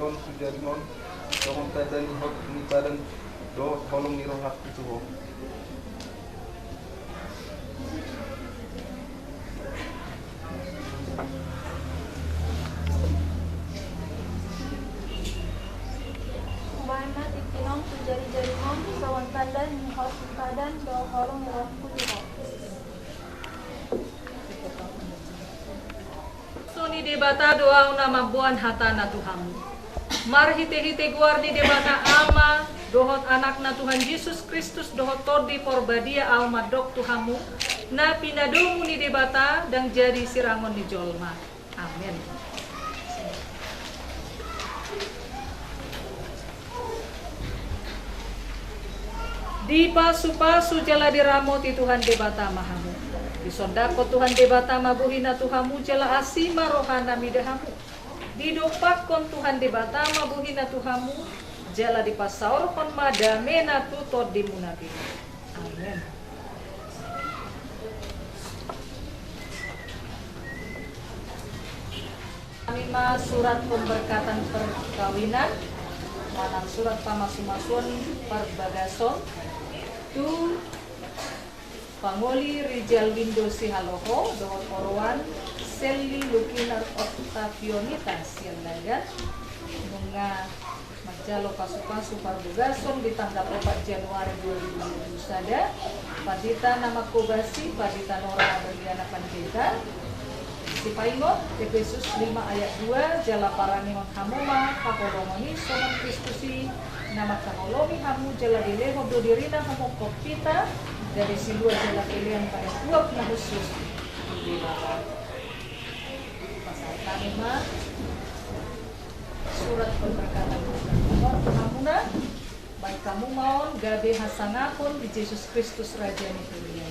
ron sujarinon dohon tadan hot ni badan do holong ni roh hak itu ho. Bana tikinong sujari-jari mon sawan tadan ni hot tadan do holong ni roh putih ho. Ni debata doa una mabuan hatana Tuhan. Mar hite-hite guar ni debata ama dohot anak na Tuhan Yesus Kristus dohot tordi porbadia alma dok Tuhamu na pinadomu ni debata dan jadi sirangon ni jolma. Amin. Di pasu-pasu jala diramoti Tuhan debata mahamu. Di sondako Tuhan debata mabuhina Tuhamu jala asima rohana midahamu. Di dopakon Tuhan debata mabuhina Tuhamu jala di pasaur kon madamena tutod di munabi. Amin. Kami surat pemberkatan perkawinan manang surat pamasumasun perbagason tu Pangoli Rijal Windo Sihaloho dohon Orwan Selly Lukinar Octavionitas yang lagat nunga Majalo Pasu-Pasu Parbugason di tanggal 4 Januari 2020 sada Padita nama Kobasi Padita Nora Berliana Pandita si Paingot Efesus 5 ayat 2 Jala Paranihon Hamuma Pakodongoni Soman Kristusi nama Kanolomi Hamu Jala Dileho Dodirina Hamu Kopita dari si dua jala pilihan pada 20 khusus di bawah pasal tanima surat pemberkatan nomor Tuhamuna baik kamu maun gabe hasanapun di Yesus Kristus Raja Nitulia.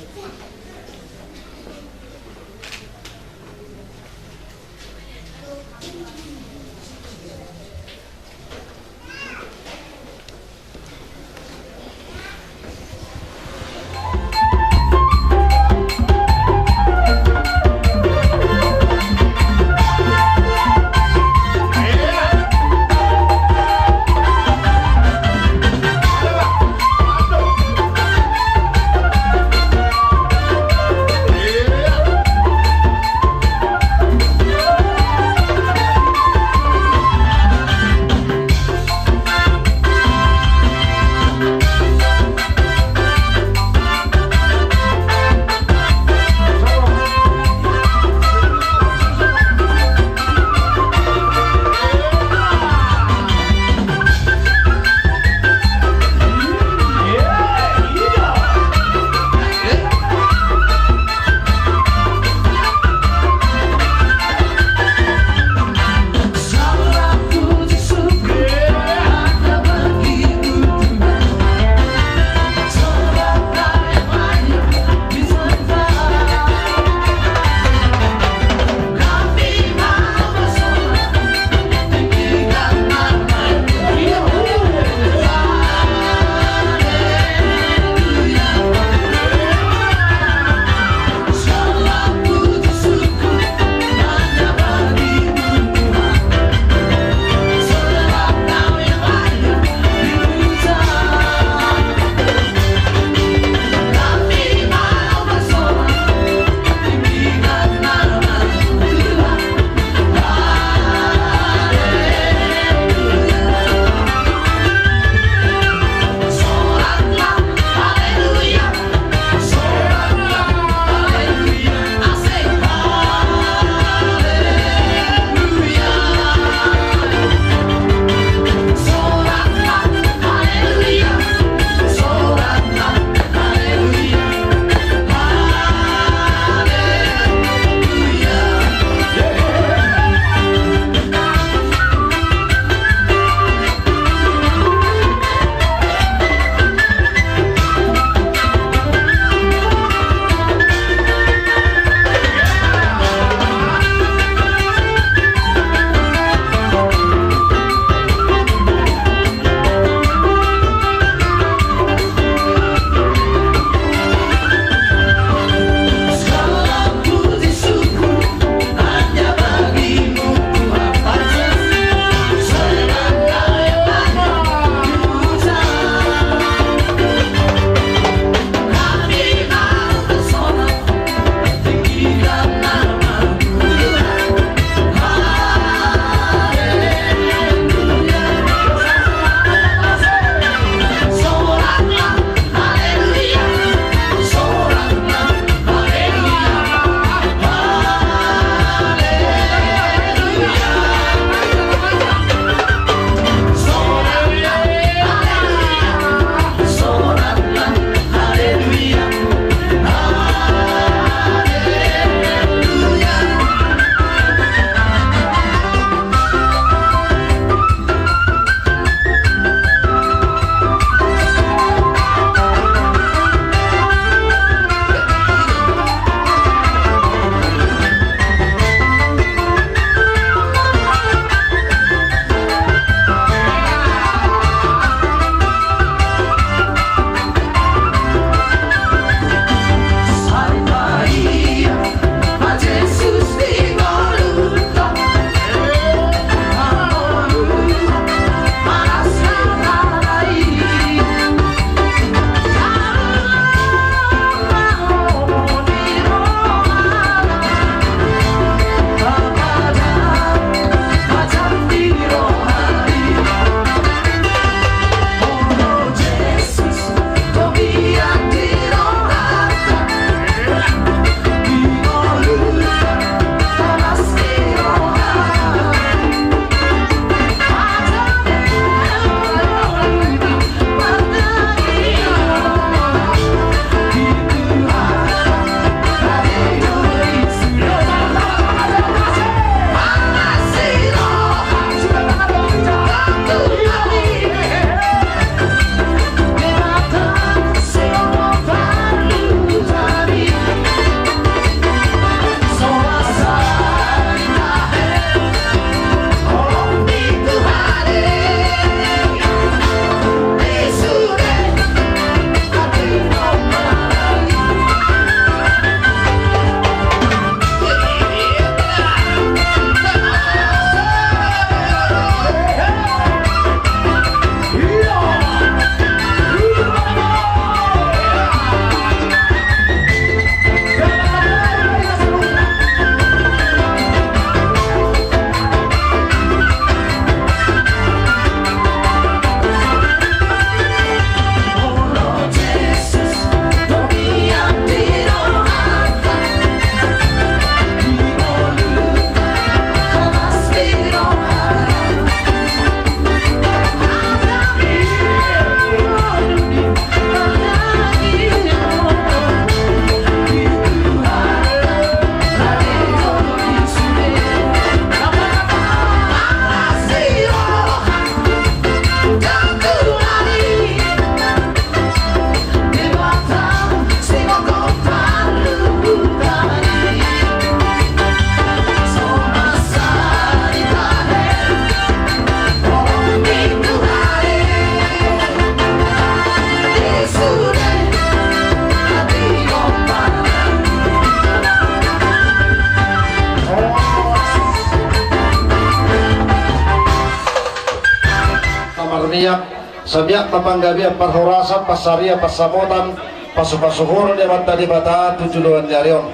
samiyak samiyak mapanggabi parhorasan pasaria pasamotan pasupasuhur di mata di mata tujuan nyarion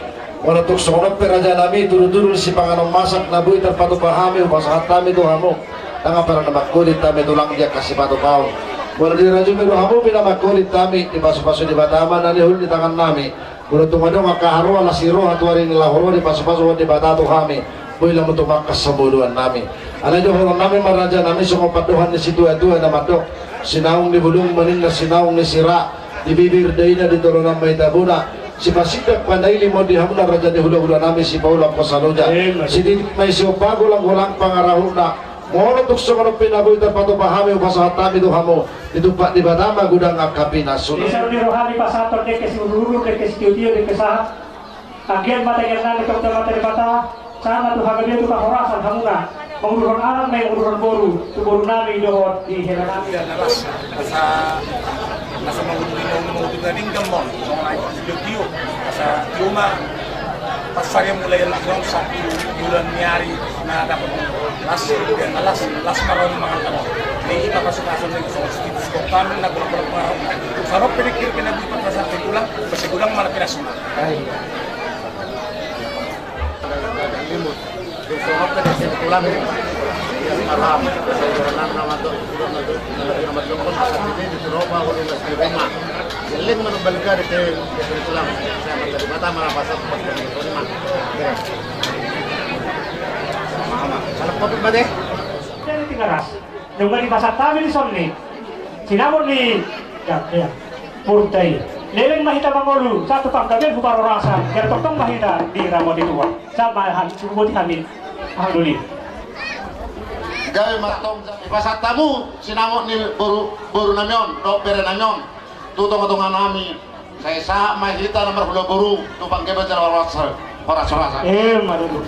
walatuk sonop peraja nami turu-turu si panganom masak nabui terpatu pahami upasahat kami tuhamu tanga para namak kulit kami tulang dia kasih patu kau boleh diraju medu hamu pinamak kulit kami di pasu-pasu di batama nani hul di tangan nami boleh tumadong akaharu ala siroh atuari nilahoro di pasu-pasu di batatu kami bilang untuk makas sembodohan nami ala johor nami maraja nami semua paduhan di situ itu ada madok sinaung di bulung meninggal sinaung di sira di bibir daina di turunan maitabuna si pasidak pandai limo di hamna raja di hula-hula nami si paula kosaluja si di mai si opago lang pangarahuna mohon untuk semua pinaboy terpatu pahami upasahat kami tuhamu ditupak di batama gudang akapina sunnah isa ni rohani pasator de kasi ululu de kasi tiyo de kesahat agian mata yang nanti kau mata di mata sana tuh harga dia tuh horasan hamuna menguruskan anak main menguruskan boru nami dohot di hela nami nasa menguruskan gading gamon mengenai video nasa cuma pas saya mulai langsung 1 bulan nyari na dapat las maron mangan ini kita masuk asal nih so kami na gulong pengaruh sarap pikir pinabi pasal pulang basi gulang malah pinasuna limut sohok ka sa tulang marham sa orang nama to nama to kon sa dito di roba ko di rumah jeling man balga di tulang sa dari mata malah pasal ko di rumah mama salah ko ba de jadi tigaras juga di pasar kami di sini sinamon ni ya purtai leleng mahita mangolu satu panggabe bubar rasa biar totong mahita di ramot itu sama subuh kami alhamdulillah gawe matong pasat tamu sinamon ni boru namion do pere namion tutong-tutongan nami saya sa mahita nomor boru tu panggabe cara rasa rasa madudu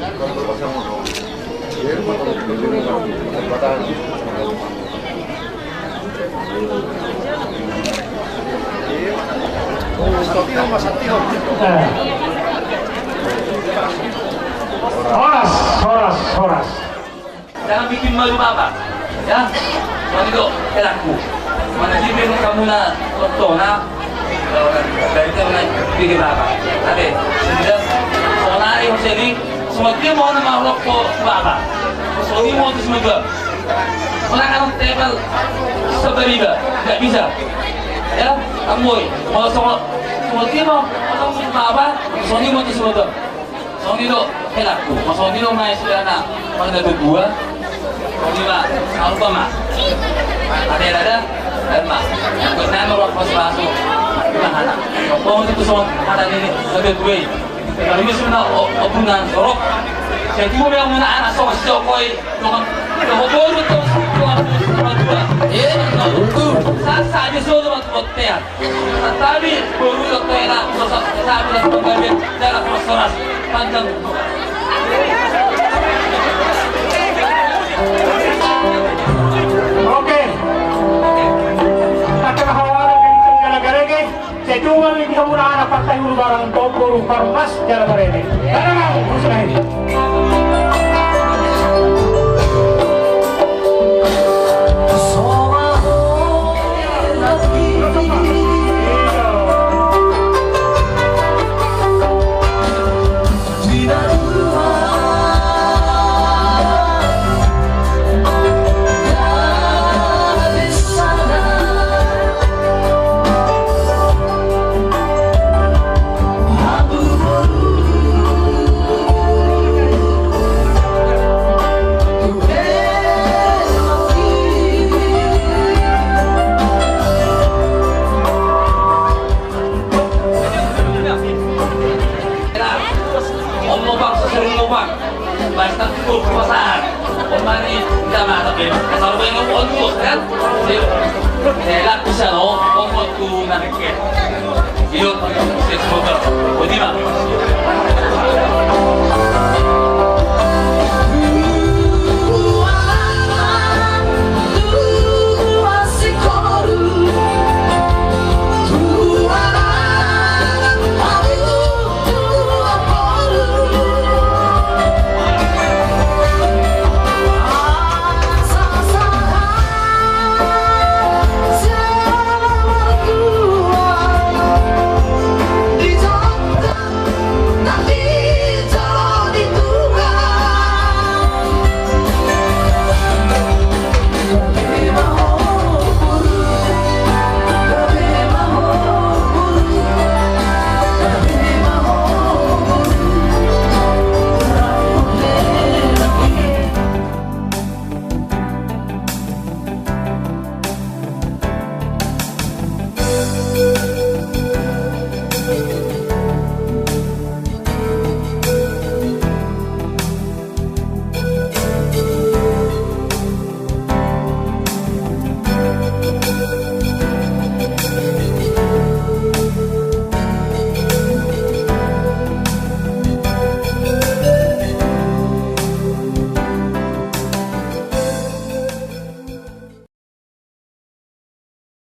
Horas. Jangan bikin malu bapak, ya. Soalnya itu pelaku. Mana sih memang kamu na na dari itu na bikin bapak. Oke, sudah. Soalnya ini sini semua dia mau nama rokok bapak. Soalnya mau itu semua. Soalnya kan tebal seberiba, nggak bisa. Ya, kamu mau semua dia mau bapak. Soalnya mau itu semua. Soalnya itu pelaku. Soalnya itu main sudah na pada dua. Soalnya apa mak? Ada dan mak. Karena orang masuk mana? Kalau itu soal ada ini lebih gue. Kalau ini sebenarnya obunan sorok. Saya cuma yang mana anak soal Jokowi. Kalau baru betul dua. Itu saja sudah betul. Tapi baru dokter nak proses tapi pengambil cara proses panjang. Oke. Takkan hawalan dari negara ini. Saya cuma lebih murah anak partai hulu barang toko farmas jalan ini. Karena urusan ini. Basta tuh kekuasaan, kemarin kita mati. Kalau pengen ngomong kan, saya bisa loh, ngomong tuh nanti. Hidup, sesuatu, budi mah.